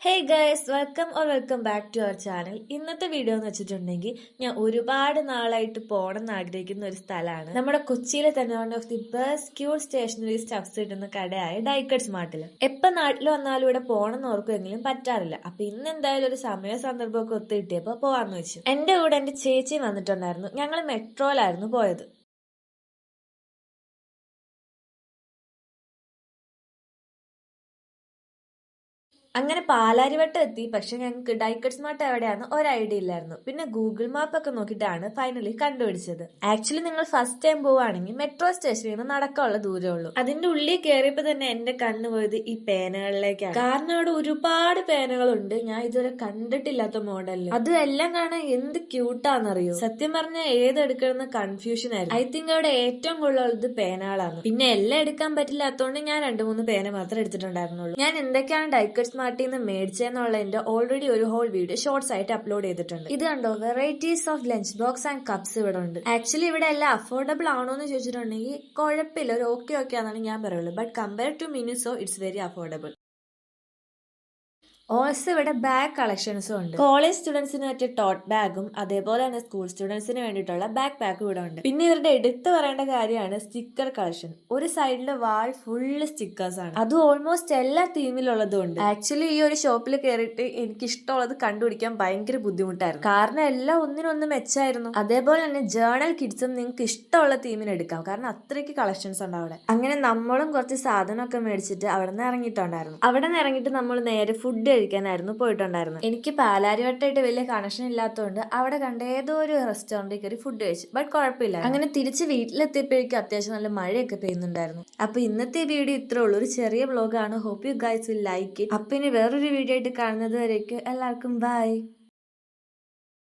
Hey guys, welcome back to our channel. ഇന്നത്തെ video എന്ന് വെച്ചിട്ടുണ്ടെങ്കിൽ ഞാൻ ഒരുപാട് നാളായിട്ട് പോകണം എന്ന് ആഗ്രഹിക്കുന്ന ഒരു സ്ഥലമാണ് നമ്മുടെ കൊച്ചിയിലെ തന്നെ one of the best cute stationery stuffs കിട്ടുന്ന കടയായ ഡൈക്കഡ് സ്മാർട്ടിൽ. എപ്പോൾ നാട്ടിൽ വന്നാലും ഇവിടെ പോകണം എന്ന് ഓർക്കുമെങ്കിലും പറ്റാറില്ല. അപ്പൊ ഇന്ന് എന്തായാലും ഒരു സമയ സന്ദർഭമൊക്കെ ഒത്തു കിട്ടിയപ്പോൾ പോവാന്ന് വെച്ചു. എന്റെ കൂടെ എന്റെ ചേച്ചി വന്നിട്ടുണ്ടായിരുന്നു. ഞങ്ങൾ മെട്രോയിലായിരുന്നു പോയത്. അങ്ങനെ പാലാരിവട്ടം എത്തി. പക്ഷെ ഞങ്ങൾക്ക് ഡൈക്കഡ് സ്മാർട്ട് എവിടെയാന്ന് ഒരു ഐഡിയ ഇല്ലായിരുന്നു. പിന്നെ ഗൂഗിൾ മാപ്പ് ഒക്കെ നോക്കിയിട്ടാണ് ഫൈനലി കണ്ടുപിടിച്ചത്. ആക്ച്വലി നിങ്ങൾ ഫസ്റ്റ് ടൈം പോവുകയാണെങ്കിൽ മെട്രോ സ്റ്റേഷനിൽ നിന്ന് നടക്കാനുള്ള ദൂരമേ ഉള്ളൂ. അതിന്റെ ഉള്ളിൽ കയറിയപ്പോ തന്നെ എന്റെ കണ്ണ് പോയത് ഈ പേനകളിലേക്കാണ്. കാരണം അവിടെ ഒരുപാട് പേനകളുണ്ട്. ഞാൻ ഇതുവരെ കണ്ടിട്ടില്ലാത്ത മോഡലിൽ. അത് എല്ലാം കാണാൻ എന്ത് ക്യൂട്ടാന്നറിയോ. സത്യം പറഞ്ഞാൽ ഏതെടുക്കണമെന്ന് കൺഫ്യൂഷൻ ആയിരുന്നു. ഐ തിങ്ക് അവിടെ ഏറ്റവും കൂടുതലുള്ളത് പേനകളാണ്. പിന്നെ എല്ലാം എടുക്കാൻ പറ്റില്ലാത്തതുകൊണ്ട് ഞാൻ 2-3 പേന മാത്രമേ എടുത്തിട്ടുണ്ടായിരുന്നുള്ളൂ. ഞാൻ എന്തൊക്കെയാണ് ഡൈക്കഡ് സ്മാർട്ടിൽ നിന്ന് മേടിച്ചെന്നുള്ളതിന്റെ ഓൾറെഡി ഒരു ഹോൾ വീഡിയോ ഷോർട്സ് ആയിട്ട് അപ്ലോഡ് ചെയ്തിട്ടുണ്ട്. ഇത് കണ്ടോ, varieties of lunch box and cups ഇവിടെ ഉണ്ട്. ആക്ച്വലി ഇവിടെ എല്ലാം അഫോർഡബിൾ ആണോ എന്ന് ചോദിച്ചിട്ടുണ്ടെങ്കിൽ കുഴപ്പമില്ല, ഒരു ഓക്കെ ആണെന്നാണ് ഞാൻ പറയുള്ളൂ. But compare to Miniso it's very affordable. Also ഇവിടെ ബാഗ് കളക്ഷൻസും ഉണ്ട്. കോളേജ് സ്റ്റുഡൻസിന് പറ്റിയ ടോട്ട് ബാഗും അതേപോലെ തന്നെ സ്കൂൾ സ്റ്റുഡൻസിന് വേണ്ടിയിട്ടുള്ള ബാക്ക് പാക്കും ഇവിടെ ഉണ്ട്. പിന്നെ ഇവരുടെ എടുത്തു പറയേണ്ട കാര്യമാണ് സ്റ്റിക്കർ കളക്ഷൻ. ഒരു സൈഡിലെ വാൾ ഫുള്ള് സ്റ്റിക്കേഴ്സ് ആണ്. അത് ഓൾമോസ്റ്റ് എല്ലാ തീമിലുള്ളതും ഉണ്ട്. ആക്ച്വലി ഈ ഒരു ഷോപ്പിൽ കയറിയിട്ട് എനിക്ക് ഇഷ്ടമുള്ളത് കണ്ടുപിടിക്കാൻ ഭയങ്കര ബുദ്ധിമുട്ടായിരുന്നു. കാരണം എല്ലാം ഒന്നിനൊന്ന് മെച്ചായിരുന്നു. അതേപോലെ തന്നെ ജേർണൽ കിഡ്സും നിങ്ങൾക്ക് ഇഷ്ടമുള്ള തീമിന് എടുക്കാം. കാരണം അത്രയ്ക്ക് കളക്ഷൻസ് ഉണ്ട് അവിടെ. അങ്ങനെ നമ്മളും കുറച്ച് സാധനമൊക്കെ മേടിച്ചിട്ട് അവിടെ നിന്ന് ഇറങ്ങിയിട്ടുണ്ടായിരുന്നു. അവിടെ നിന്ന് ഇറങ്ങിയിട്ട് നമ്മൾ നേരെ ഫുഡ് കഴിക്കാനായിരുന്നു പോയിട്ടുണ്ടായിരുന്നു. എനിക്ക് പാലാരിവട്ടമായിട്ട് വലിയ കണക്ഷൻ ഇല്ലാത്തതുകൊണ്ട് അവിടെ കണ്ട ഏതോ ഒരു റെസ്റ്റോറന്റിൽ കയറി ഫുഡ് കഴിച്ചു. ബട്ട് കുഴപ്പമില്ല. അങ്ങനെ തിരിച്ച് വീട്ടിലെത്തിയപ്പോഴേക്കും അത്യാവശ്യം നല്ല മഴയൊക്കെ പെയ്യുന്നുണ്ടായിരുന്നു. അപ്പൊ ഇന്നത്തെ വീഡിയോ ഇത്രേ ഉള്ളൂ. ഒരു ചെറിയ വ്ലോഗാണ്. Hope you guys will like it. അപ്പൊ ഇനി വേറൊരു വീഡിയോ ആയിട്ട് കാണുന്നത് വരേക്കും എല്ലാവർക്കും ബൈ.